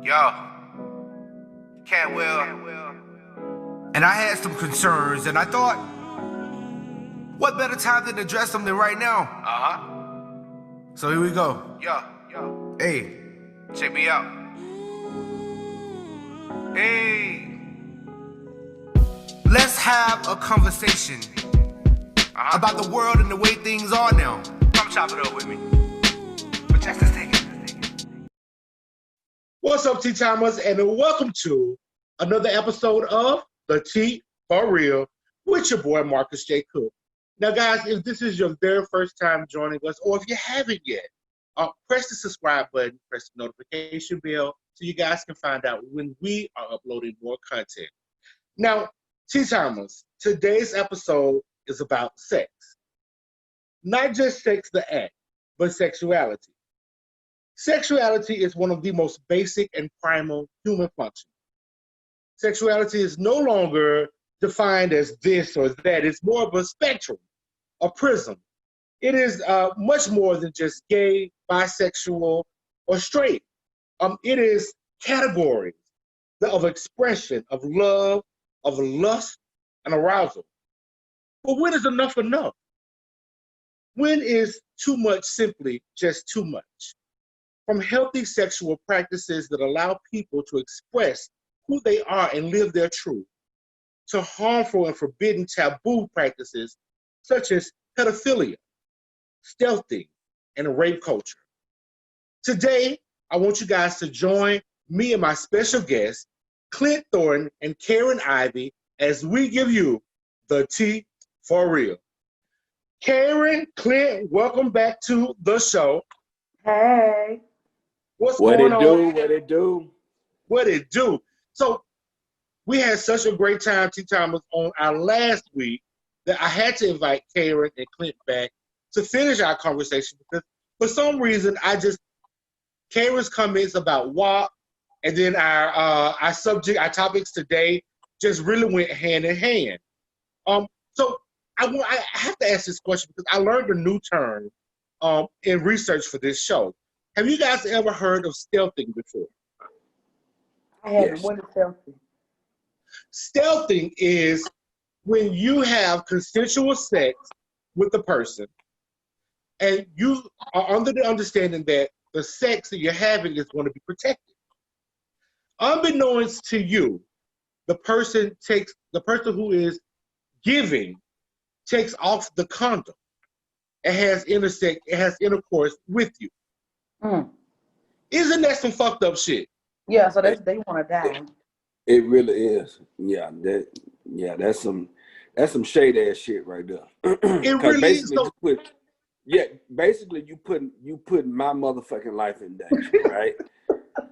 Yo, can't will. And I had some concerns, and I thought, what better time than to address them than right now? So here we go. Yo. Hey. Check me out. Hey. Let's have a conversation about the world and the way things are now. Come chop it up with me. But just let's take it. What's up, T-Timers, and welcome to another episode of The T For Real with your boy, Marcus J. Cook. Now, guys, if this is your very first time joining us, or if you haven't yet, press the subscribe button, press the notification bell, so you guys can find out when we are uploading more content. Now, T-Timers, today's episode is about sex. Not just sex, the act, but sexuality. Sexuality is one of the most basic and primal human functions. Sexuality is no longer defined as this or that. It's more of a spectrum, a prism. It is much more than just gay, bisexual, or straight. It is categories of expression, of love, of lust, and arousal. But when is enough enough? When is too much simply just too much? From healthy sexual practices that allow people to express who they are and live their truth, to harmful and forbidden taboo practices such as pedophilia, stealthing, and rape culture. Today, I want you guys to join me and my special guests, Clint Thornton and Karen Ivy, as we give you the T for real. Karen, Clint, welcome back to the show. Hey. What's going on? What it do? So we had such a great time, T-Timers, on our last week that I had to invite Karen and Clint back to finish our conversation because for some reason Karen's comments about WAP and then our topics today just really went hand in hand. So I have to ask this question because I learned a new term in research for this show. Have you guys ever heard of stealthing before? I haven't. Yes. What is stealthing? Stealthing is when you have consensual sex with the person and you are under the understanding that the sex that you're having is going to be protected. Unbeknownst to you, the person who is giving takes off the condom and has intercourse with you. Isn't that some fucked up shit? Yeah, so they want to die. It really is. Yeah, that's some shade ass shit right there. It really is. Basically you put my motherfucking life in danger, right?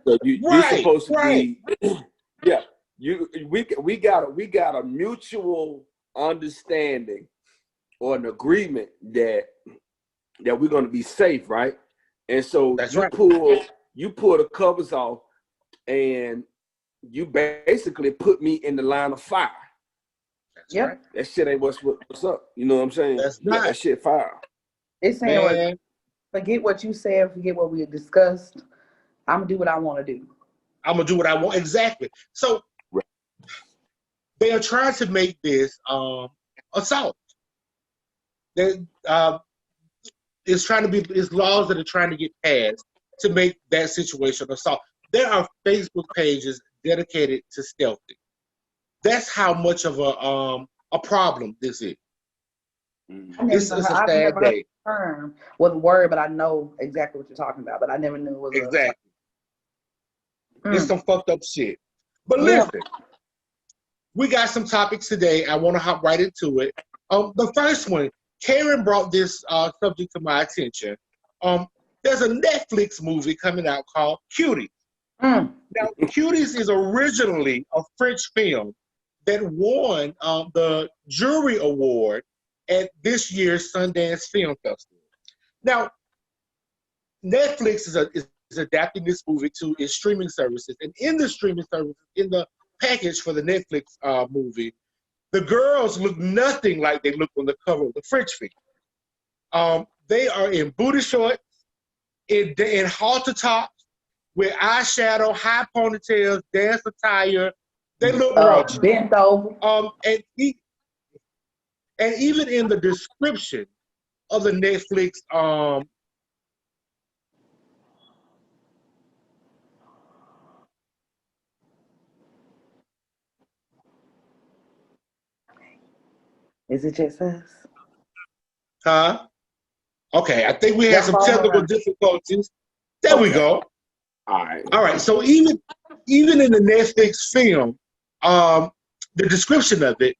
So you're Right, supposed to right. be yeah. We got a mutual understanding or an agreement that we're gonna be safe, right? And so That's you right. pull the covers off and you basically put me in the line of fire. That's Yep. right. That shit ain't what's up. You know what I'm saying? That's Yeah, not. that shit fire. It's saying, Man, forget what you said, forget what we discussed. I'm going to do what I want to do. I'm going to do what I want. Exactly. So Right. they are trying to make this assault. It's laws that are trying to get passed to make that situation assault. There are Facebook pages dedicated to stealthing. That's how much of a problem this is. It's a I've sad never heard day. the term, well, the word, but I know exactly what you're talking about, but I never knew it was Exactly. It's some fucked up shit. But Yeah. listen, we got some topics today. I want to hop right into it. The first one, Karen brought this subject to my attention. There's a Netflix movie coming out called Cuties. Now, Cuties is originally a French film that won the jury award at this year's Sundance Film Festival. Now, Netflix is adapting this movie to its streaming services, and in the streaming services, in the package for the Netflix movie, the girls look nothing like they look on the cover of the French film. They are in booty shorts, in halter tops, with eyeshadow, high ponytails, dance attire. They look rough. Bent over. And even in the description of the Netflix Is it just us? huh? Okay, I think we had some technical difficulties. There we go. All right. All right. So even in the Netflix film, the description of it,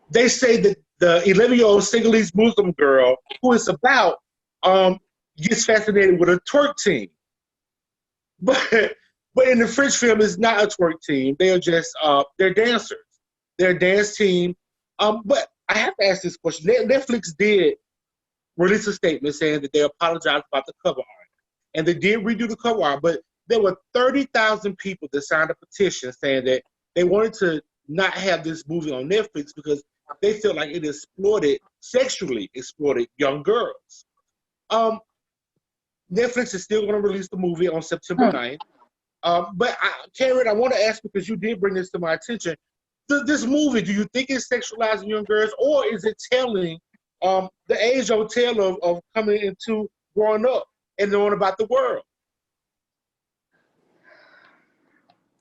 they say that the 11-year-old Senegalese Muslim girl who it's about gets fascinated with a twerk team. But in the French film, it's not a twerk team. They are just they're dancers. They're a dance team. But I have to ask this question. Netflix did release a statement saying that they apologized about the cover art. And they did redo the cover art, but there were 30,000 people that signed a petition saying that they wanted to not have this movie on Netflix because they feel like it sexually exploited young girls. Netflix is still going to release the movie on September 9th. But Karen, I want to ask, because you did bring this to my attention, this movie, do you think it's sexualizing young girls, or is it telling the age-old tale of coming into growing up and knowing about the world?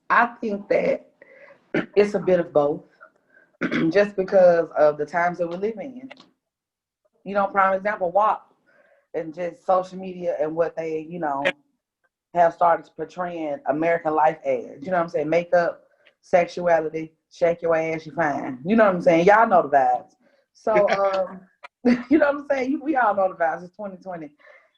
I think that it's a bit of both, just because of the times that we're living in. You know, prime example, WAP and just social media and what they, you know, have started portraying American life as. You know what I'm saying? Makeup, sexuality, shake your ass, you fine. You know what I'm saying? Y'all know the vibes. So, you know what I'm saying? We all know the vibes. It's 2020.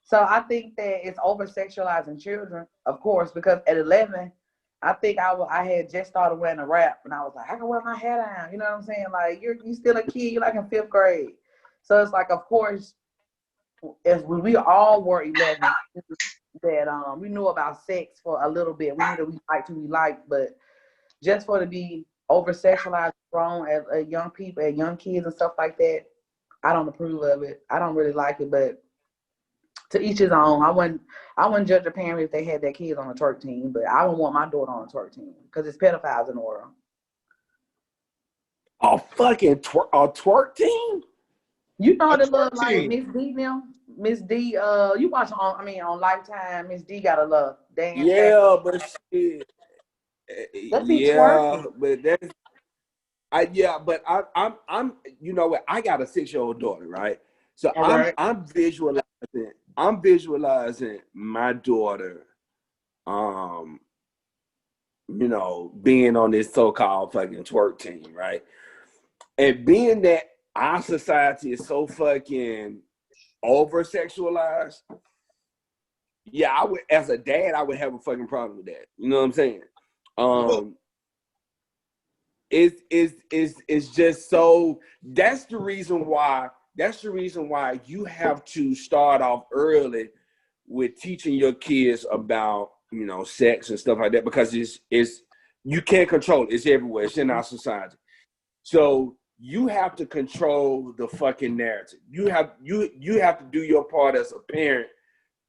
So I think that it's over-sexualizing children, of course, because at 11, I think I had just started wearing a wrap, and I was like, I can wear my hair down. You know what I'm saying? Like, you're still a kid. You're like in 5th grade. So it's like, of course, as we all were 11, that we knew about sex for a little bit. We knew that we liked who we liked, but just for it to be over-sexualized, grown as young people, as young kids and stuff like that, I don't approve of it. I don't really like it, but to each his own. I wouldn't judge a parent if they had their kids on a twerk team, but I don't want my daughter on a twerk team because it's pedophiles in the world. A fucking twerk team? You know the little like Miss D now? Miss D, you watch on Lifetime, Miss D got a little dance. Yeah, but shit. Yeah, but that's I'm you know what, I got a 6-year-old daughter, right? So I'm visualizing my daughter you know, being on this so-called fucking twerk team, right? And being that our society is so fucking over-sexualized, yeah, I would, as a dad, I would have a fucking problem with that. You know what I'm saying? It's just so, that's the reason why you have to start off early with teaching your kids about, you know, sex and stuff like that, because it's you can't control it. It's everywhere. It's in our society. So you have to control the fucking narrative. You have to do your part as a parent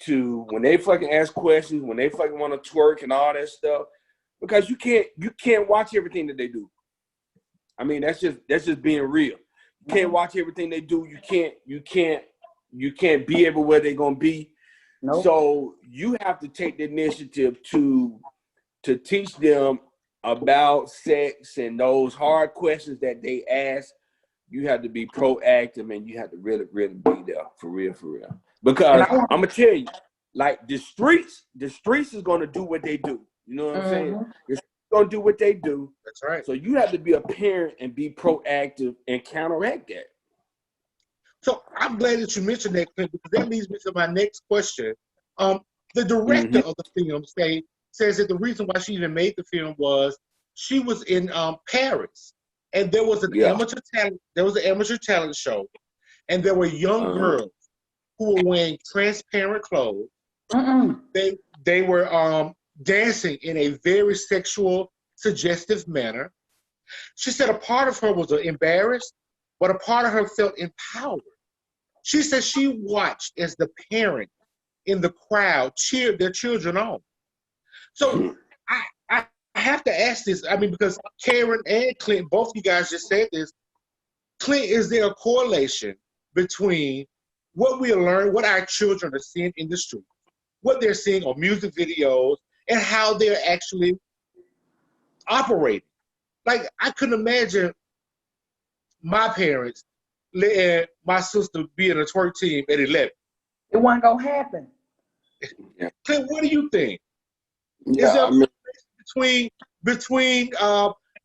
to, when they fucking ask questions, when they fucking want to twerk and all that stuff, because you can't watch everything that they do. I mean, that's just being real. You can't watch everything they do. You can't be everywhere they're gonna be. Nope. So you have to take the initiative to teach them about sex and those hard questions that they ask. You have to be proactive, and you have to really, really be there for real. Because I'm gonna tell you, like the streets is gonna do what they do. You know what I'm saying? It's gonna do what they do. That's right. So you have to be a parent and be proactive and counteract that. So I'm glad that you mentioned that, Clint, because that leads me to my next question. The director of the film says that the reason why she even made the film was she was in Paris, and there was an amateur talent show, and there were young girls who were wearing transparent clothes. They were dancing in a very sexual, suggestive manner. She said a part of her was embarrassed, but a part of her felt empowered. She said she watched as the parent in the crowd cheered their children on. So I have to ask this. I mean, because Karen and Clint, both you guys just said this. Clint, is there a correlation between what we learn, what our children are seeing in the street, what they're seeing on music videos, and how they're actually operating? Like, I couldn't imagine my parents letting my sister be in a twerk team at 11. It wasn't gonna happen. Yeah. Clint, what do you think? Yeah, Is there a correlation between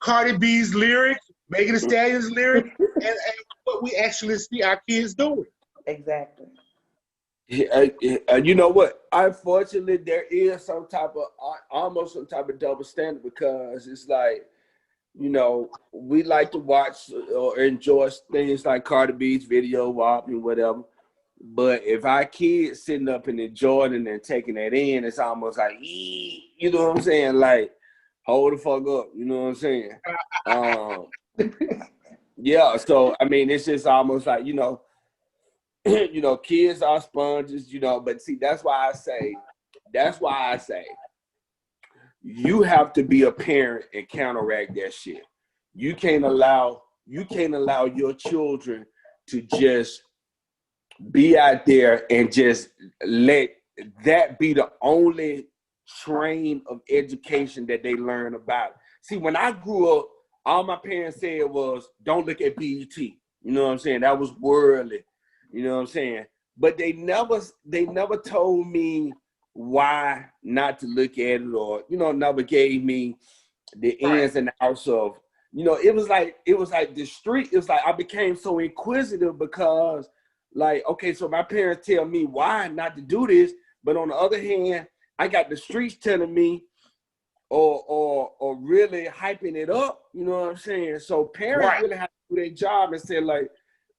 Cardi B's lyrics, Megan Thee Stallion's lyrics, and what we actually see our kids doing? Exactly. You know what? Unfortunately, there is almost some type of double standard, because it's like, you know, we like to watch or enjoy things like Cardi B's video WAP and whatever. But if our kids sitting up and enjoying and taking that in, it's almost like, you know what I'm saying? Like, hold the fuck up, you know what I'm saying? Yeah, so I mean, it's just almost like, you know, kids are sponges, you know. But see, that's why I say, you have to be a parent and counteract that shit. You can't allow your children to just be out there and just let that be the only train of education that they learn about. See, when I grew up, all my parents said was, don't look at BET. You know what I'm saying? That was worldly. You know what I'm saying? But they never told me why not to look at it, or, you know, never gave me the ins and outs of, you know, it was like the street. It was like I became so inquisitive because, like, okay, so my parents tell me why not to do this, but on the other hand, I got the streets telling me or really hyping it up, you know what I'm saying? So parents really have to do their job and say, like,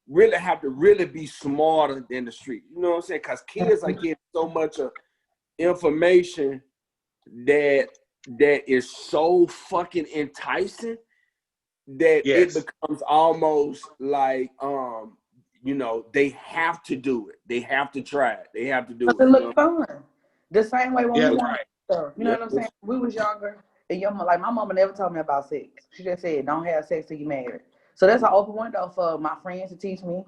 really have to really be smarter than the street, you know what I'm saying? Because kids are getting so much information that is so fucking enticing that it becomes almost like, you know, they have to do it. They have to try it. They have to do it. It look fun. The same way when we were younger. You know what I'm saying? We was younger, and like, my mama never told me about sex. She just said, don't have sex till you married. So that's an open window for my friends to teach me.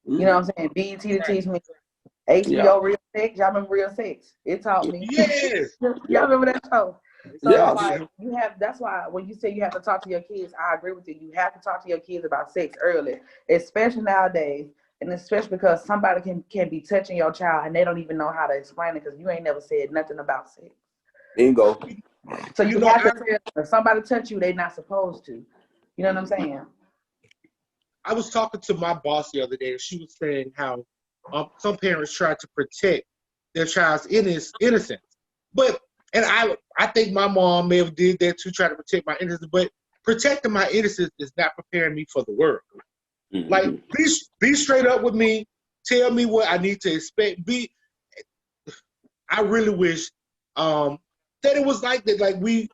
You know what I'm saying? BET to teach me. HBO Real Sex. Y'all remember Real Sex? It taught me. Yes. Y'all remember that show? So like, that's why when you say you have to talk to your kids, I agree with you. You have to talk to your kids about sex early, especially nowadays, and especially because somebody can be touching your child and they don't even know how to explain it because you ain't never said nothing about sex. Bingo. So you have to tell, if somebody touch you, they're not supposed to. You know what I'm saying? I was talking to my boss the other day, and she was saying how some parents try to protect their child's innocence. And I think my mom may have did that to try to protect my innocence, but protecting my innocence is not preparing me for the world. Mm-hmm. Like, be straight up with me. Tell me what I need to expect. I really wish that it was like that. Like, we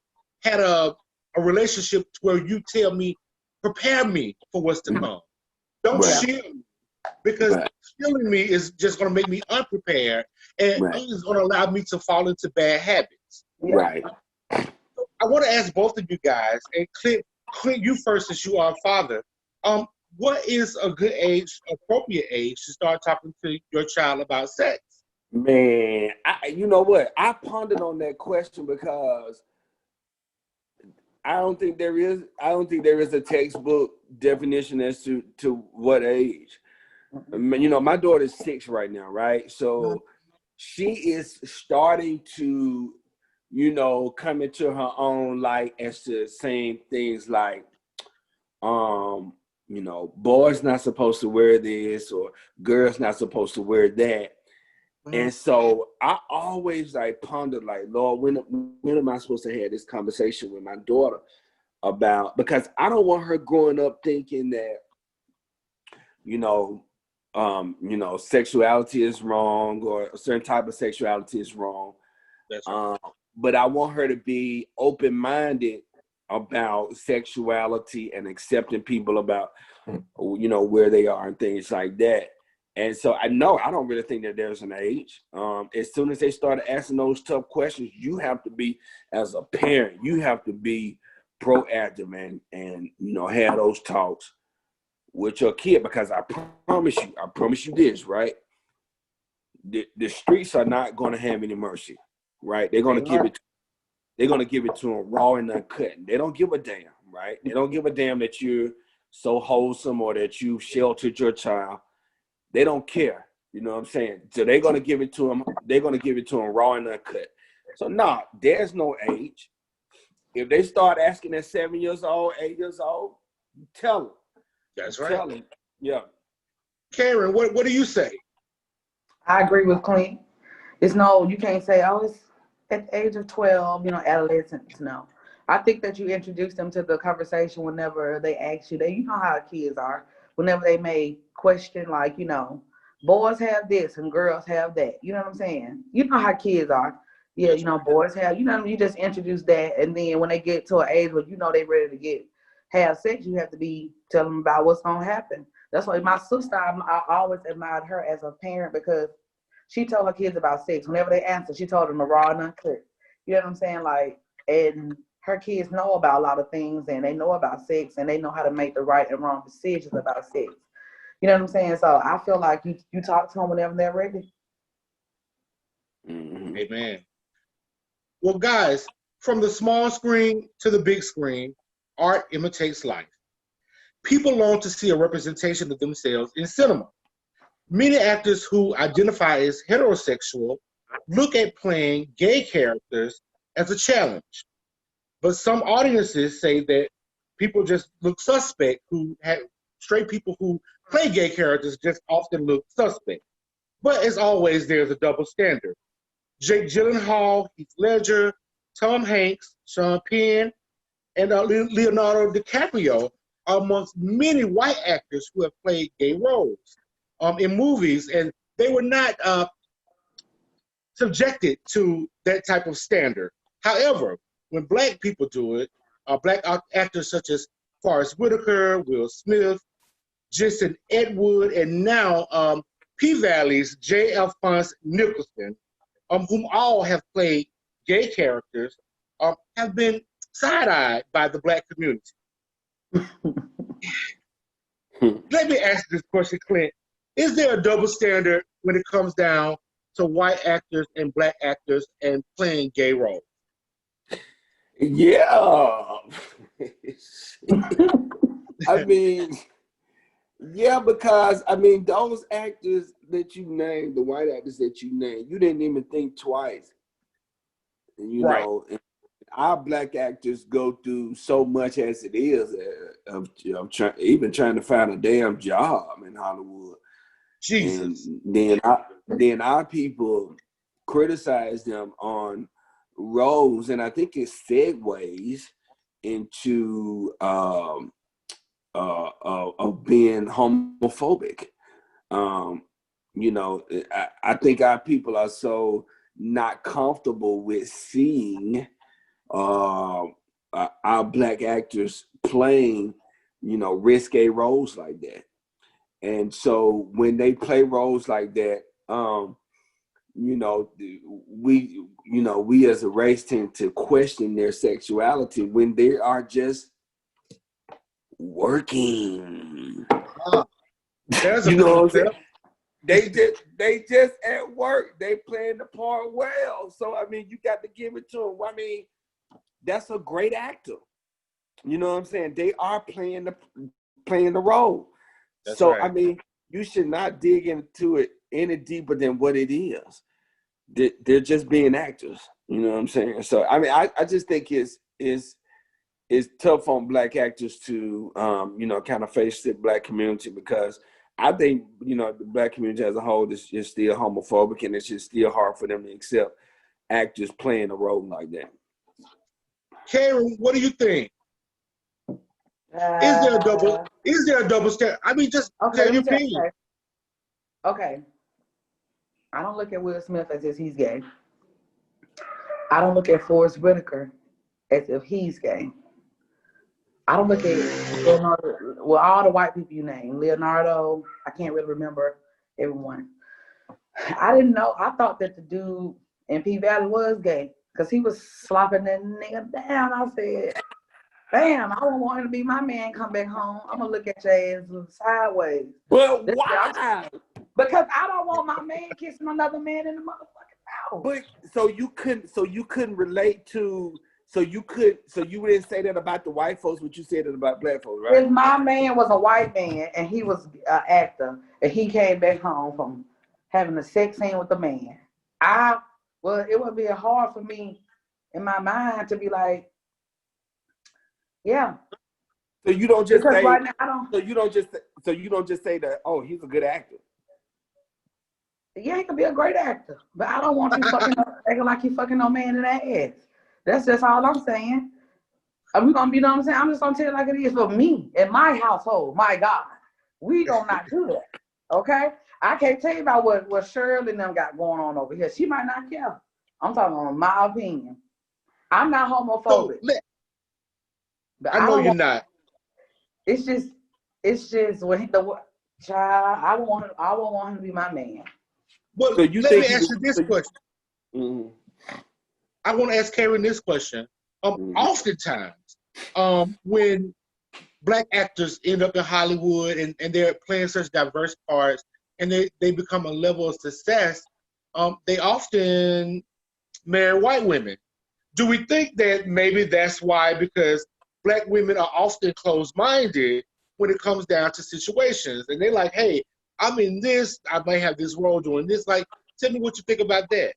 had a relationship where you tell me, prepare me for what's to come. Don't shield me, because shielding me is just going to make me unprepared, and it's going to allow me to fall into bad habits. Right. I want to ask both of you guys, and Clint, you first, since you are a father. What is a good age, appropriate age, to start talking to your child about sex? Man, you know what? I pondered on that question because I don't think there is a textbook definition as to what age. You know, my daughter's 6 right now, right? So she is starting to, you know, come into her own light as to saying things like, you know, boys not supposed to wear this, or girls not supposed to wear that. And so I always like pondered, like, Lord, when am I supposed to have this conversation with my daughter about, because I don't want her growing up thinking that, you know, sexuality is wrong, or a certain type of sexuality is wrong. That's right. But I want her to be open-minded about sexuality and accepting people about, you know, where they are and things like that. And so I don't really think that there's an age. As soon as they started asking those tough questions, you have to be, as a parent, you have to be proactive and have those talks with your kid, because I promise you this, right? The streets are not going to have any mercy, right? They're going to give it. They're going to give it to them raw and uncut. They don't give a damn, right? They don't give a damn that you're so wholesome or that you sheltered your child. They don't care. You know what I'm saying? So they're going to give it to them. They're going to give it to them raw and uncut. So no, there's no age. If they start asking at 7 years old, 8 years old, tell them. That's right. Tell them. Yeah. Karen, what do you say? I agree with Clint. You can't say, oh, it's at the age of 12, adolescents. No. I think that you introduce them to the conversation whenever they ask you. You know how kids are. Whenever they may question, like, boys have this and girls have that. You know what I'm saying? You know how kids are. Yeah, boys have, you just introduce that. And then when they get to an age where they ready to have sex, you have to be telling them about what's going to happen. That's why my sister, I always admired her as a parent, because she told her kids about sex. Whenever they answered, she told them raw and uncut. You know what I'm saying? Like, and her kids know about a lot of things, and they know about sex, and they know how to make the right and wrong decisions about sex. You know what I'm saying? So I feel like you talk to them whenever they're ready. Mm-hmm. Amen. Well, guys, from the small screen to the big screen, art imitates life. People long to see a representation of themselves in cinema. Many actors who identify as heterosexual look at playing gay characters as a challenge. But some audiences say that people just look suspect, straight people who play gay characters just often look suspect. But as always, there's a double standard. Jake Gyllenhaal, Heath Ledger, Tom Hanks, Sean Penn, and Leonardo DiCaprio are amongst many white actors who have played gay roles in movies, and they were not subjected to that type of standard. However, when black people do it, black actors such as Forrest Whitaker, Will Smith, Jason Edward, and now P-Valley's J. Alphonse Nicholson, whom all have played gay characters, have been side-eyed by the black community. Let me ask this question, Clint. Is there a double standard when it comes down to white actors and black actors and playing gay roles? Yeah. I mean, yeah, because those actors that you named, the white actors that you named, you didn't even think twice. And, right. And our black actors go through so much as it is of trying to find a damn job in Hollywood. Jesus. And then our people criticize them on roles, and I think it segues into of being homophobic. I think our people are so not comfortable with seeing our black actors playing, risque roles like that. And so when they play roles like that, we as a race tend to question their sexuality when they are just working. There's you know what I'm saying? They just at work. They playing the part well. So you got to give it to them. That's a great actor. You know what I'm saying? They are playing the role. That's so right. You should not dig into it any deeper than what it is. They're just being actors. You know what I'm saying? So I just think it's tough on black actors to kind of face the black community, because I think the black community as a whole is still homophobic, and it's just still hard for them to accept actors playing a role like that. Karen, what do you think? Is there a double standard? Just tell your opinion. Okay. I don't look at Will Smith as if he's gay. I don't look at Forrest Whitaker as if he's gay. I don't look at Leonardo, all the white people you name. Leonardo, I can't really remember everyone. I didn't know. I thought that the dude in P Valley was gay because he was slopping that nigga down. I said, "Damn, I don't want him to be my man. Come back home. I'm gonna look at your ass sideways." But why? Because I don't want my man kissing another man in the motherfucking mouth. But so you couldn't relate to. So you didn't say that about the white folks, but you said it about black folks, right? If my man was a white man and he was an actor and he came back home from having a sex scene with a man, it would be hard for me in my mind to be like, yeah. So you don't just say. Right now, I don't. So you don't just say that. Oh, he's a good actor. Yeah, he could be a great actor, but I don't want you acting like you fucking no man in that ass. That's just all I'm saying. Are we gonna be, you know what I'm saying? I'm just gonna tell it like it is for me in my household. My God, we gonna not do that. Okay, I can't tell you about what Shirley and them got going on over here. She might not care. I'm talking on my opinion. I'm not homophobic. But I know you're not. It's just when child. I won't want him to be my man. Well, so let me ask you this question. Mm-hmm. I want to ask Karen this question. Oftentimes, when Black actors end up in Hollywood and they're playing such diverse parts and they become a level of success, they often marry white women. Do we think that maybe that's why? Because Black women are often closed-minded when it comes down to situations. And they're like, hey, I'm in this, I might have this role doing this. Like, tell me what you think about that.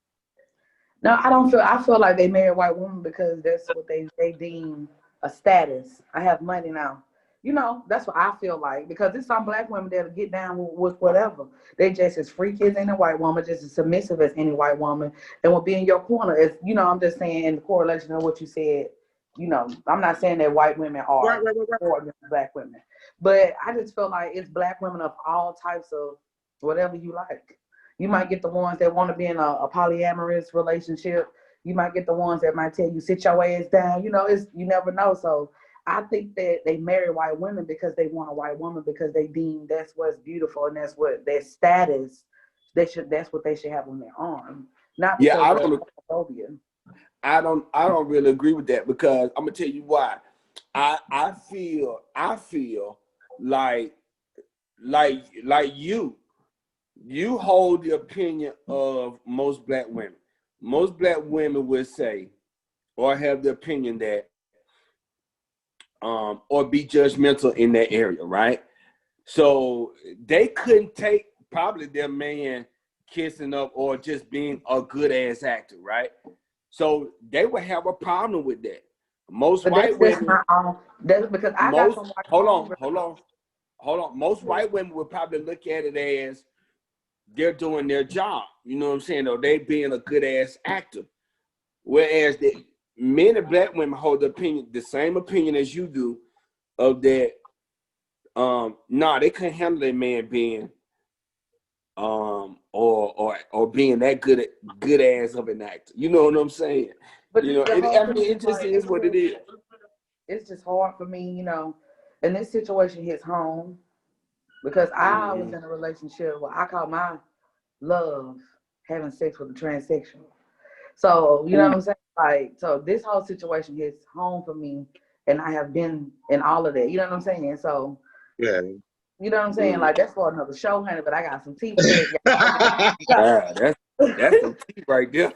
No, I feel like they marry white women because that's what they deem a status. I have money now. You know, that's what I feel like. Because there's some Black women that'll get down with whatever. They just as freaky as any white woman, just as submissive as any white woman, and will be in your corner. As you know, I'm just saying in the correlation of what you said. You know, I'm not saying that white women are more than Black women, but I just feel like it's Black women of all types of whatever you like. You might get the ones that want to be in a polyamorous relationship. You might get the ones that might tell you, sit your ass down. You know, you never know. So I think that they marry white women because they want a white woman because they deem that's what's beautiful and that's what their status. That's what they should have on their arm. Not because of homophobia. I don't really agree with that because I'm gonna tell you why. I feel like you hold the opinion of most Black women. Most Black women would say or have the opinion that or be judgmental in that area, right? So they couldn't take probably their man kissing up or just being a good ass actor, right? So they would have a problem with that. Most white women. That's because I got some white Hold on. Most white women would probably look at it as they're doing their job. You know what I'm saying? Or they being a good ass actor. Whereas many Black women hold the same opinion as you do, of that. They couldn't handle a man being or being that good ass of an actor. You know what I'm saying? But you know, it just is what it is. It's just hard for me, you know. And this situation hits home because I was in a relationship where I call my love having sex with a transsexual. So, you know what I'm saying? Like, so this whole situation hits home for me, and I have been in all of that. You know what I'm saying? So, yeah. You know what I'm saying? Like, that's for another show, honey, but I got some teeth. That's some teeth right there.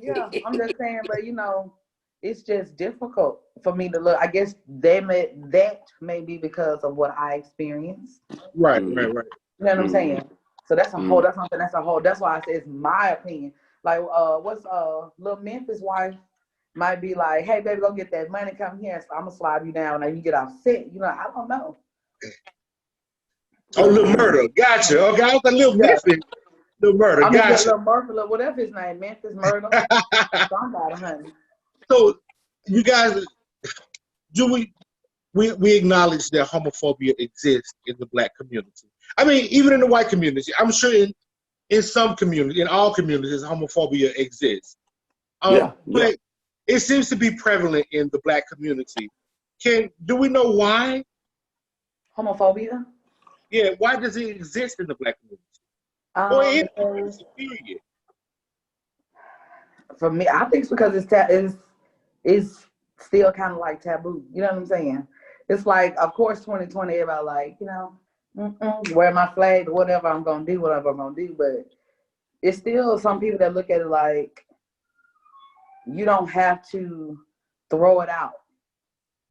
Yeah, I'm just saying, but you know, it's just difficult for me to look. I guess that may be because of what I experienced. Right. You know what I'm saying? So that's a whole. That's why I say it's my opinion. Like, what's Lil Memphis' wife might be like, "Hey, baby, go get that money. Come here. So I'm gonna slide you down. Now you get offset." You know, I don't know. Oh, Lil Murder, gotcha. Okay, I was a Lil Memphis. Lil Murder, gotcha. Lil Murder, whatever his name, Memphis Murder. Somebody, honey. So, you guys, do we acknowledge that homophobia exists in the Black community? I mean, even in the white community. I'm sure in some communities, in all communities, homophobia exists. But it seems to be prevalent in the Black community. Do we know why? Homophobia? Yeah, why does it exist in the Black community? Or any Because period? for me, I think it's because it's still kind of like taboo. You know what I'm saying? It's like, of course, 2020, everybody like, wear my flag, whatever I'm gonna do, whatever I'm gonna do. But it's still some people that look at it like you don't have to throw it out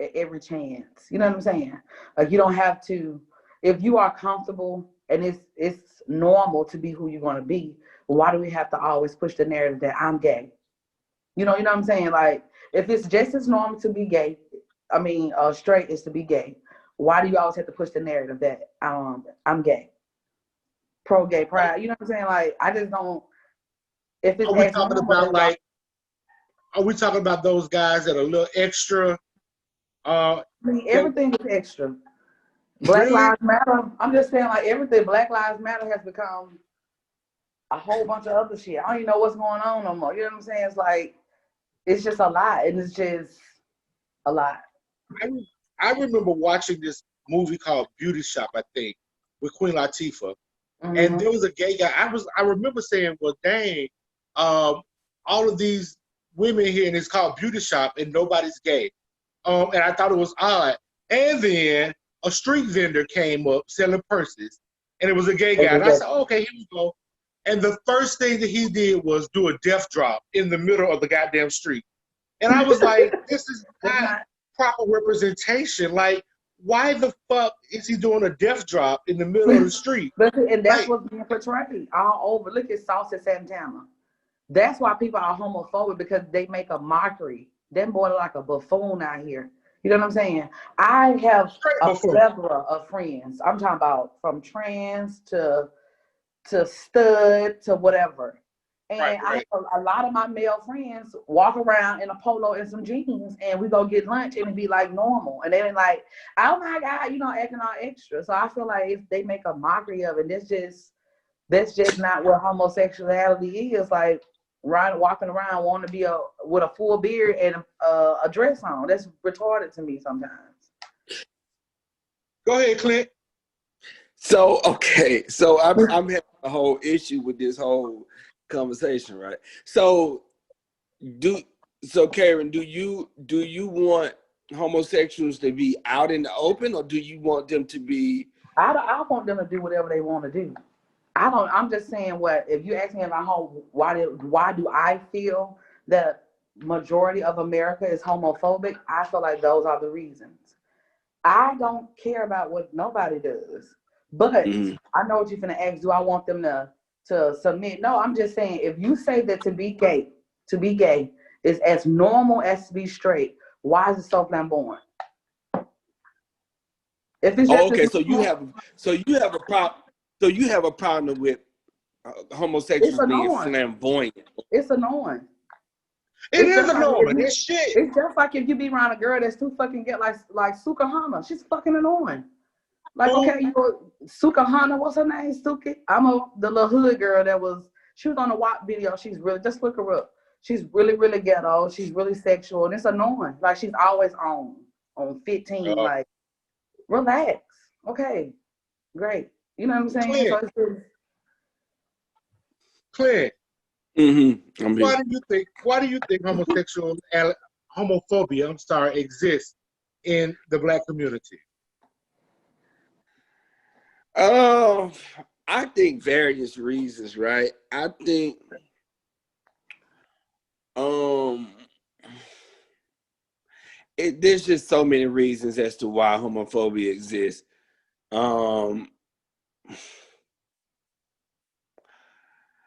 at every chance. You know what I'm saying? Like you don't have to, if you are comfortable and it's normal to be who you're gonna be. Why do we have to always push the narrative that I'm gay? You know what I'm saying? Like, if it's just as normal to be gay, straight is to be gay. Why do you always have to push the narrative that I'm gay? Pro gay pride. You know what I'm saying? Like, I just don't. If it's Are we as talking normal, about like? Are we talking about those guys that are a little extra? Everything is extra. Black Really? Lives Matter. I'm just saying, like, everything. Black Lives Matter has become a whole bunch of other shit. I don't even know what's going on no more. You know what I'm saying? It's like, it's just a lot, and it's just a lot. I remember watching this movie called Beauty Shop, I think, with Queen Latifah, and there was a gay guy. I remember saying, "Well, dang, all of these women here, and it's called Beauty Shop, and nobody's gay." And I thought it was odd. And then a street vendor came up selling purses, and it was a gay guy. And I said, oh, "Okay, here we go." And the first thing that he did was do a death drop in the middle of the goddamn street. And I was like, "This is not proper representation. Like, why the fuck is he doing a death drop in the middle of the street?" And that's like, what's being portrayed all over. Look at Saucy Santana. That's why people are homophobic, because they make a mockery. Them boy like a buffoon out here. You know what I'm saying? I have a plethora of friends. I'm talking about from trans to stud to whatever. And I have a lot of my male friends walk around in a polo and some jeans, and we go get lunch, and it be like normal. And they're like, "Oh my God, acting all extra." So I feel like if they make a mockery of it, that's just not what homosexuality is. Like walking around wanting to be with a full beard and a dress on. That's retarded to me sometimes. Go ahead, Clint. So I'm having a whole issue with this whole conversation, right? So Karen, do you want homosexuals to be out in the open, or do you want them to be? I want them to do whatever they want to do. I'm just saying, if you ask me about why do I feel that majority of America is homophobic, I feel like those are the reasons. I don't care about what nobody does, but I know what you're gonna ask. Do I want them to submit? No, I'm just saying, if you say that to be gay is as normal as to be straight, why is it so flamboyant? If it's just so you have a problem with homosexuals being flamboyant. It's annoying. It is annoying. It's shit. It's just like if you be around a girl that's too fucking gay, like Sukahana. She's fucking annoying. Like, okay, Sukahana, what's her name? Suki? The little hood girl she was on a WAP video. She's really, just look her up. She's really, really ghetto. She's really sexual, and it's annoying. Like, she's always on 15. Like, relax. Okay, great. You know what I'm saying? Clint. Why do you think homophobia exists in the Black community? I think various reasons, right? I think there's just so many reasons as to why homophobia exists.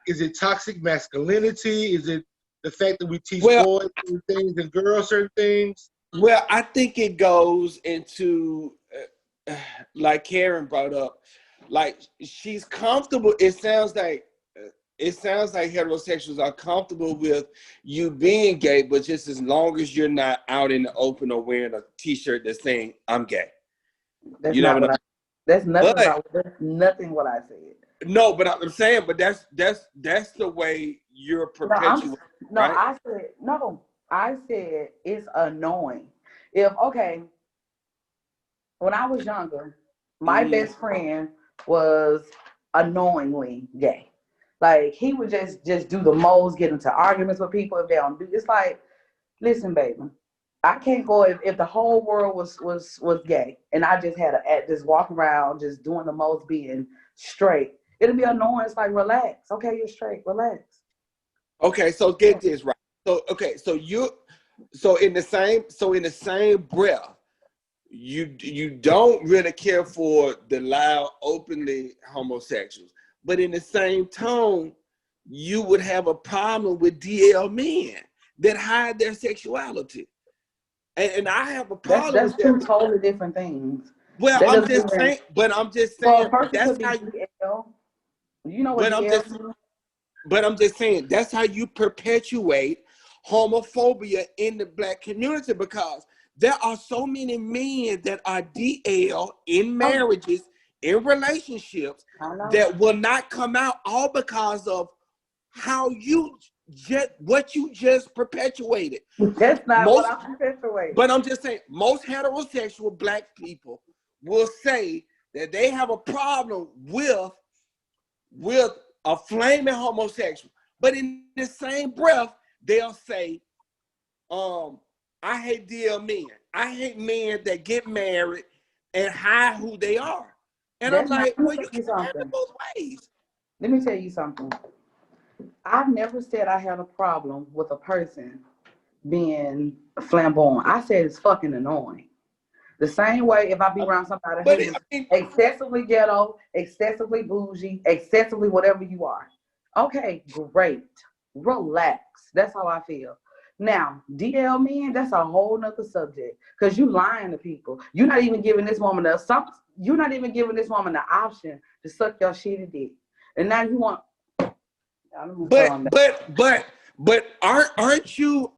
Is it toxic masculinity? Is it the fact that we teach boys certain things and girls certain things? Well, I think it goes into, like Karen brought up, like she's comfortable. It sounds like heterosexuals are comfortable with you being gay, but just as long as you're not out in the open or wearing a T-shirt that's saying "I'm gay." That's nothing what I said. No, but I'm saying, but that's the way you're perpetuating. Right? I said it's annoying. When I was younger, my best friend was annoyingly gay. Like he would just do the most, get into arguments with people if they don't do. It's like, listen, baby, I can't go if the whole world was gay and I just had to just walk around just doing the most, being straight. It'll be annoying. It's like, relax. Okay, you're straight. Relax. Okay, so get this right. So okay, so in the same breath, you don't really care for the loud, openly homosexuals, but in the same tone, you would have a problem with DL men that hide their sexuality, and I have a problem. That's two totally different things. Well, I'm just saying. Well, a person that's could be how. DL. You know what DL is? But I'm just saying that's how you perpetuate homophobia in the Black community, because there are so many men that are DL in marriages, in relationships, that will not come out, all because of how what you just perpetuated. That's not what I perpetuate. But I'm just saying, most heterosexual Black people will say that they have a problem with a flaming homosexual, but in the same breath, they'll say, I hate DL men. I hate men that get married and hide who they are. And I'm like, well, you can have it both ways. Let me tell you something. I've never said I had a problem with a person being flamboyant. I said it's fucking annoying. The same way if I be around somebody who's excessively ghetto, excessively bougie, excessively whatever you are. Okay, great. Relax. That's how I feel. Now, DL men, that's a whole nother subject. Because you lying to people. You're not even giving this woman the option to suck your shitty dick. And now you want But aren't you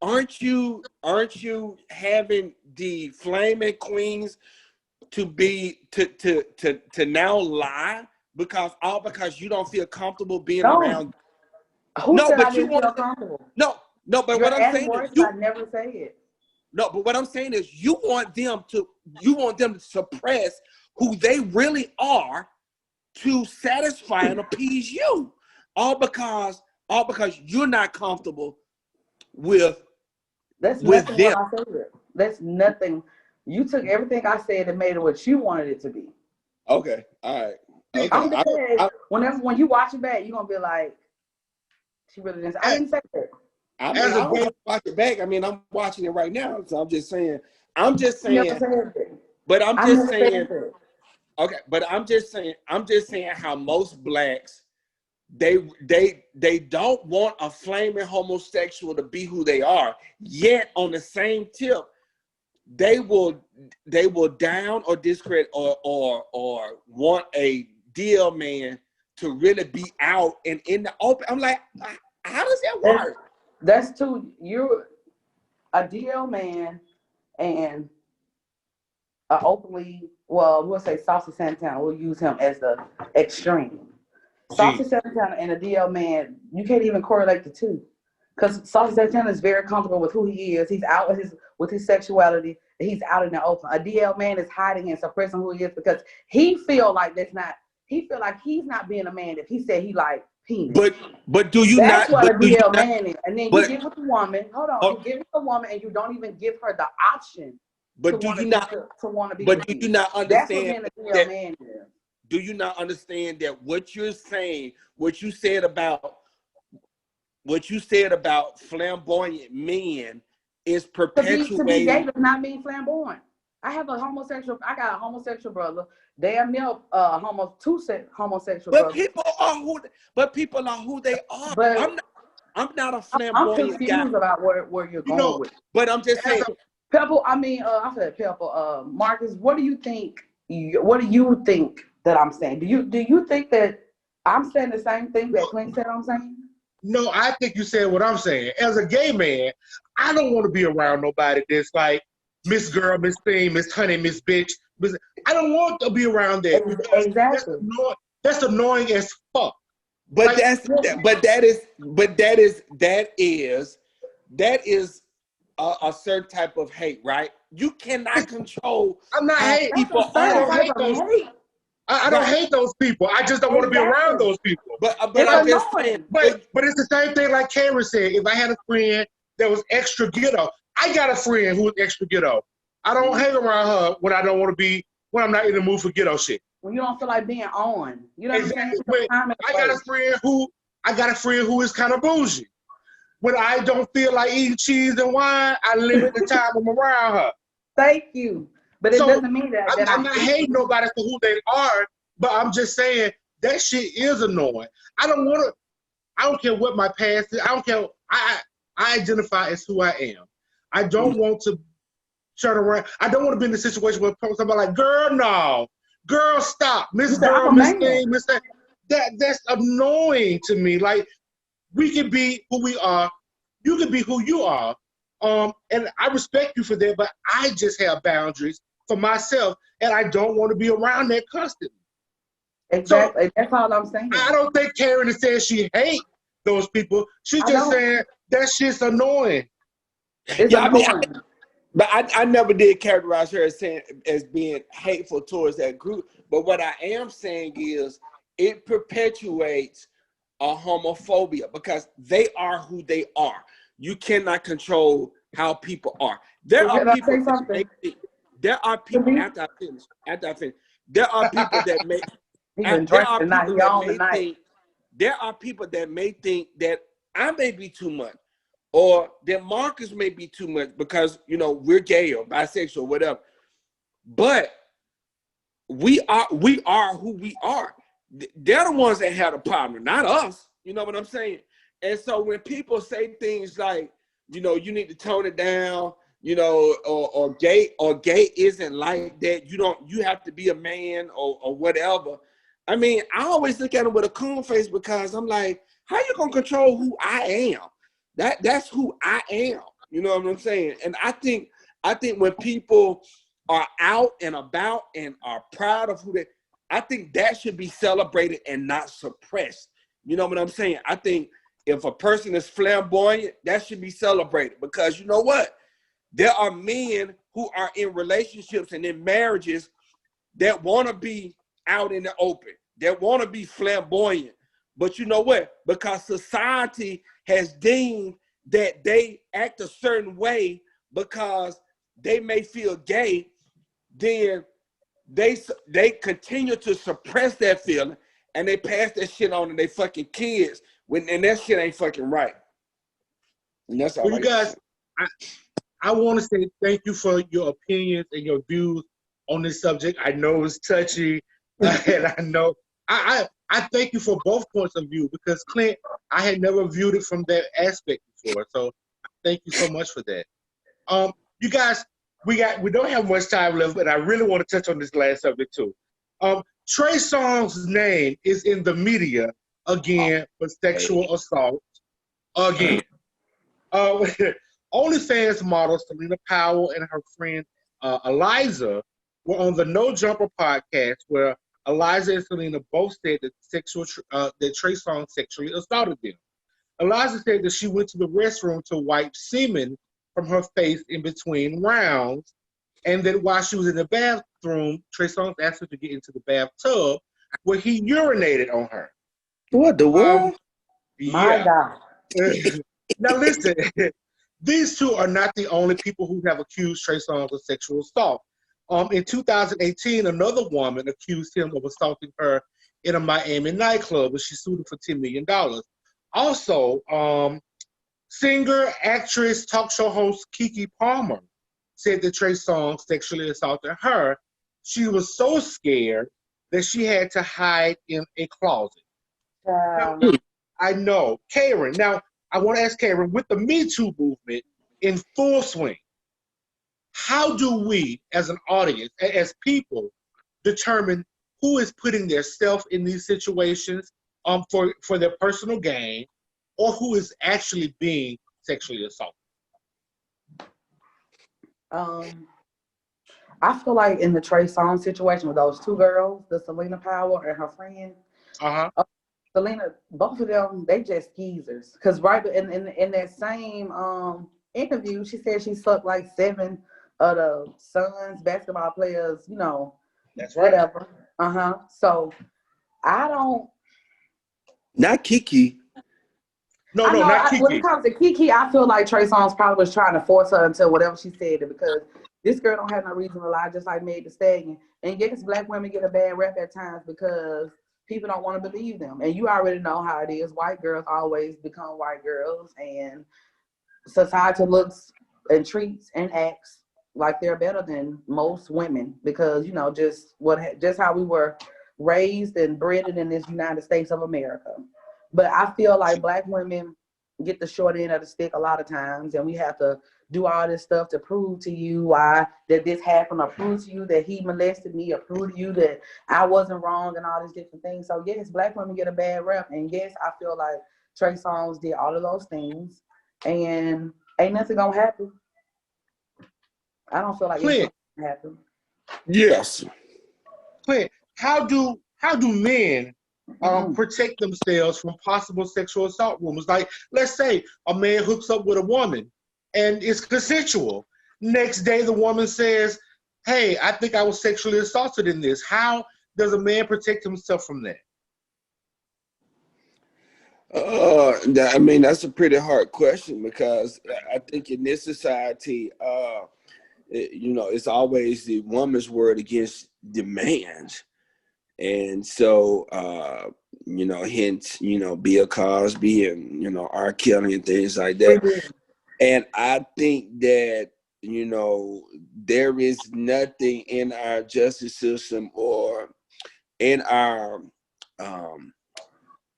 having the flaming queens to now lie because you don't feel comfortable being around? Who said I didn't feel comfortable? No, but what I'm saying is I never say it. No, but what I'm saying is you want them to suppress who they really are to satisfy and appease you, all because you're not comfortable with them. What I said. That's nothing. You took everything I said and made it what you wanted it to be. Okay, all right. Okay. When you watch it back, you're gonna be like, she really didn't. I didn't say that. I don't watch it back. I mean, I'm watching it right now, so I'm just saying. But I'm just saying. Okay, but I'm just saying how most Blacks, they don't want a flaming homosexual to be who they are. Yet on the same tip, they will down or discredit or want a DL man to really be out and in the open. I'm like, how does that work? That's two. You're a DL man and openly, well, we'll say Saucy Santana. We'll use him as the extreme. Saucy Santana and a DL man, you can't even correlate the two. Because Saucy Santana is very comfortable with who he is. He's out with his sexuality. He's out in the open. A DL man is hiding and suppressing who he is because he feel like he's not being a man if he said he like penis. But do you That's not? That's what a DL man is. And then you get with the woman. Hold on. You get with the woman and you don't even give her the option. But do you not understand that? Do you not understand that what you're saying, what you said about flamboyant men is perpetuating? To be gay does not mean flamboyant. I got a homosexual brother. Damn near homosexual but brother. People are who they are. But I'm not a flamboyant guy. I'm confused about where you're going with. But I'm just saying. Pepple, I said Pepple. Marcus, what do you think? What do you think that I'm saying? Do you think that I'm saying the same thing that Clint said I'm saying? No, I think you said what I'm saying. As a gay man, I don't want to be around nobody that's like Miss Girl, Miss Thing, Miss Honey, Miss Bitch. I don't want to be around that. Exactly. That's annoying as fuck. But that is a certain type of hate, right? You cannot control. I'm not hating people. I I don't hate those people. I just don't want to be around those people. But It's I'm just saying. But it's the same thing like Karen said. If I had a friend that was extra ghetto, I got a friend who was extra ghetto. I don't hang around her when I don't want to be, when I'm not in the mood for ghetto shit. When you don't feel like being on. You know Exactly. what I'm saying? I got a friend who is kind of bougie. When I don't feel like eating cheese and wine, I limit the time I'm around her. Thank you. But it doesn't mean that. I'm not hating nobody for who they are, but I'm just saying that shit is annoying. I don't care what my past is. I don't care. I identify as who I am. I don't want to turn around. I don't want to be in a situation where somebody like, girl, no. Girl, stop. Miss Girl, Miss Thing, Miss Thing. That's annoying to me. Like, we can be who we are. You can be who you are. And I respect you for that, but I just have boundaries for myself, and I don't want to be around that constantly. Exactly. So, that's all I'm saying. I don't think Karen is saying she hates those people. She's just saying that shit's annoying. It's annoying. But I never did characterize her as being hateful towards that group. But what I am saying is it perpetuates a homophobia because they are who they are. You cannot control how people are. There are people after I finish. There are people that may think that I may be too much. Or that Marcus may be too much because, you know, we're gay or bisexual or whatever. But we are who we are. They're the ones that have a problem, not us. You know what I'm saying? And so when people say things like, you know, you need to tone it down, you know, or gay isn't like that. You have to be a man or whatever. I mean, I always look at it with a coon face because I'm like, how you gonna control who I am? That's who I am. You know what I'm saying? And I think when people are out and about and are proud of who they, I think that should be celebrated and not suppressed. You know what I'm saying? I think if a person is flamboyant, that should be celebrated because you know what? There are men who are in relationships and in marriages that want to be out in the open, that want to be flamboyant. But you know what? Because society has deemed that they act a certain way because they may feel gay, then they continue to suppress that feeling and they pass that shit on to their fucking kids and that shit ain't fucking right. And that's all. Well, you guys, I want to say thank you for your opinions and your views on this subject. I know it's touchy, and I know I thank you for both points of view because Clint, I had never viewed it from that aspect before. So thank you so much for that. You guys, we don't have much time left, but I really want to touch on this last subject too. Trey Songz' name is in the media again for sexual assault again. OnlyFans model Selena Powell and her friend Eliza were on the No Jumper podcast where Eliza and Selena both said that that Trey Songz sexually assaulted them. Eliza said that she went to the restroom to wipe semen from her face in between rounds, and that while she was in the bathroom, Trey Songz asked her to get into the bathtub where he urinated on her. What the world? My God. Now listen, these two are not the only people who have accused Trey Songz of sexual assault. In 2018, another woman accused him of assaulting her in a Miami nightclub, and she sued him for $10 million. Also, singer, actress, talk show host Keke Palmer said that Trey Songz sexually assaulted her. She was so scared that she had to hide in a closet. Now, I know. Karen, now I want to ask Karen, with the Me Too movement in full swing, how do we, as an audience, as people, determine who is putting their self in these situations for their personal gain, or who is actually being sexually assaulted? I feel like in the Trey Songz situation with those two girls, the Selena Powell and her friend, Selena, both of them, they just skeezers. Because right in that same interview, she said she sucked like 7 of the Suns basketball players, you know, that's right. Whatever. So I don't. Not Kiki. No, not Kiki. When it comes to Kiki, I feel like Trey Songz probably was trying to force her into whatever she said because this girl don't have no reason to lie, just like Meg Thee Stallion. And yes, black women get a bad rep at times because people don't want to believe them. And you already know how it is. White girls always become white girls, and society looks and treats and acts like they're better than most women because, you know, just how we were raised and bred in this United States of America. But I feel like black women get the short end of the stick a lot of times, and we have to do all this stuff to prove to you why that this happened, or prove to you that he molested me, or prove to you that I wasn't wrong, and all these different things. So yes, black women get a bad rep, and yes, I feel like Trey Songz did all of those things, and ain't nothing gonna happen. I don't feel like Clint, it's gonna happen. Yes. Clint, how do men protect themselves from possible sexual assault rumors? Like, let's say a man hooks up with a woman and it's consensual. Next day, the woman says, hey, I think I was sexually assaulted in this. How does a man protect himself from that? I mean, that's a pretty hard question because I think in this society, you know, it's always the woman's word against the man's. And so, you know, hence, you know, Bill Cosby and, you know, R. Kelly and things like that. And I think that, you know, there is nothing in our justice system or in our,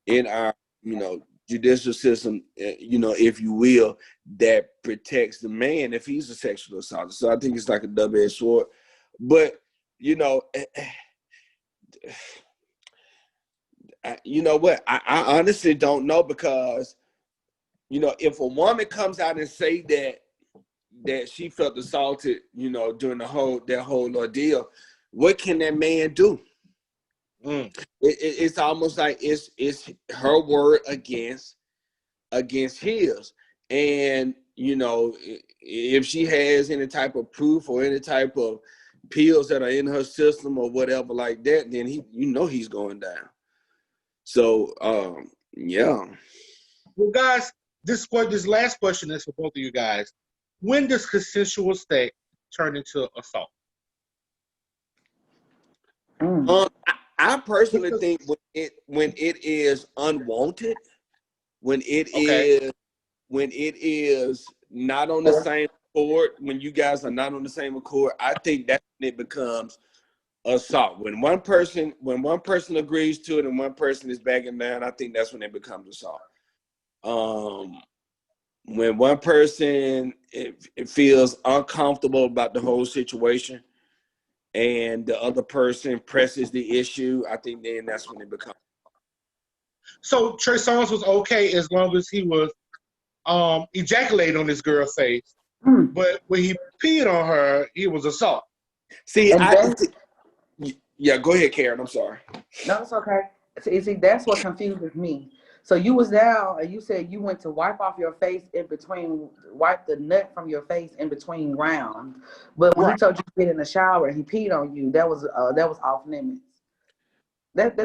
you know, judicial system, you know, if you will, that protects the man if he's a sexual assaulter. So I think it's like a double-edged sword. But, you know, you know what? I honestly don't know because, you know, if a woman comes out and say that she felt assaulted, you know, during that whole ordeal, what can that man do? It's almost like it's her word against his. And, you know, if she has any type of proof or any type of pills that are in her system or whatever like that, then he's going down. So, yeah. Well, guys, this last question is for both of you guys. When does consensual sex turn into assault? I personally think when it is unwanted, when it is not on the same accord, when you guys are not on the same accord, I think that's when it becomes assault. When one person agrees to it and one person is backing down, I think that's when it becomes assault. When one person it feels uncomfortable about the whole situation and the other person presses the issue, I think then that's when it becomes. So Trey Songz was okay as long as he was ejaculating on this girl's face, but when he peed on her, it was assault. See, yeah, go ahead, Karen. I'm sorry. No, it's okay. See, that's what confuses me. So you was down and you said you went to wipe off your face wipe the nut from your face in between rounds. But when he told you to get in the shower and he peed on you, that was off limits. That's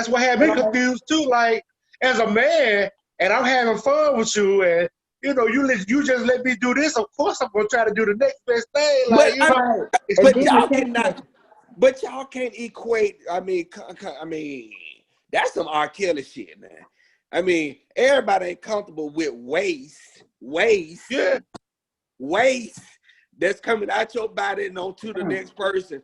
what had me confused too. Like, as a man, and I'm having fun with you, and you know, you just let me do this. Of course, I'm gonna try to do the next best thing. Like, but y'all can't equate. I mean, that's some R. Kelly shit, man. I mean, everybody ain't comfortable with waste that's coming out your body and onto the next person,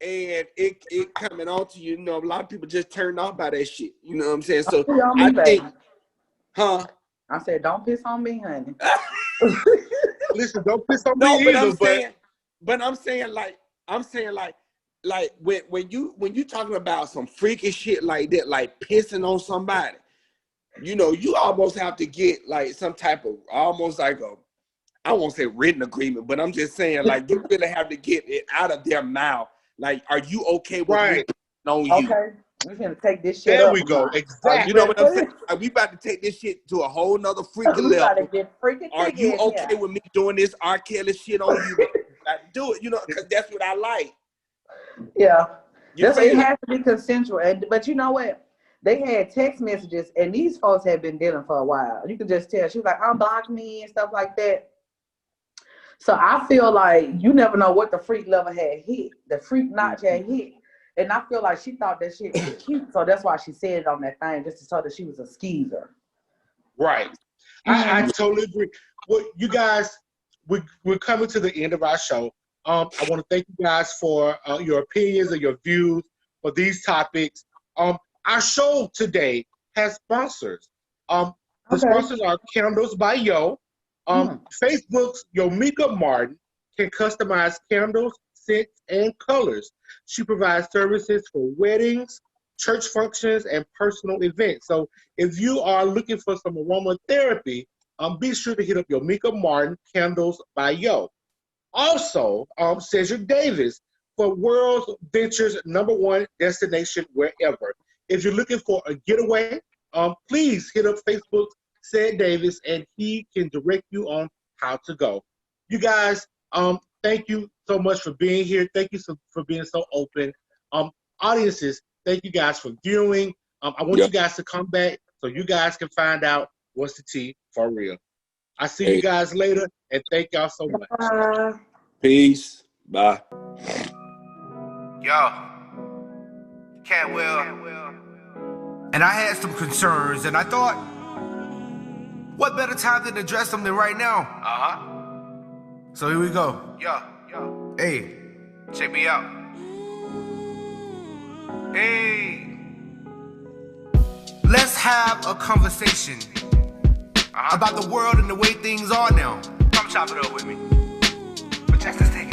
and it coming onto you. You know, a lot of people just turned off by that shit. You know what I'm saying? So I think, I said, don't piss on me, honey. Listen, don't piss on me either. But I'm saying like when you talking about some freaky shit like that, like pissing on somebody, you know, you almost have to get like some type of almost like I won't say written agreement, but I'm just saying like you really have to get it out of their mouth. Like, are you okay with me pissing on you? Okay, we're gonna take this shit. There we go. Exactly. You know what I'm saying? Like, we about to take this shit to a whole nother freaky level. Are you okay with me doing this R. Kelly shit on you? I do it, you know, because that's what I like. Yeah. You That's feel it me? has to be consensual. But you know what? They had text messages, and these folks had been dealing for a while. You could just tell. She was like, unblock me and stuff like that. So I feel like you never know what the freak level had hit. The freak notch had hit. And I feel like she thought that shit was cute. So that's why she said it on that thing, just to show that she was a skeezer. Right. I totally agree. Well, you guys, we're coming to the end of our show. I want to thank you guys for your opinions and your views for these topics. Our show today has sponsors. The sponsors are Candles by Yo. Facebook's Yomika Martin can customize candles, scents, and colors. She provides services for weddings, church functions, and personal events. So if you are looking for some aromatherapy, be sure to hit up Yomika Martin, Candles by Yo. Also, Cedric Davis for World Ventures #1 destination wherever. If you're looking for a getaway, please hit up Facebook Ced Davis, and he can direct you on how to go. You guys, thank you so much for being here. Thank you for being so open. Audiences, thank you guys for viewing. I want you guys to come back so you guys can find out what's the tea for real. I see you guys later, and thank y'all so much. Peace. Bye. Yo, Cat Will. And I had some concerns, and I thought, what better time than to address them than right now? So here we go. Yo. Hey, check me out. Hey. Let's have a conversation about the world and the way things are now. Come chop it up with me. But check this thing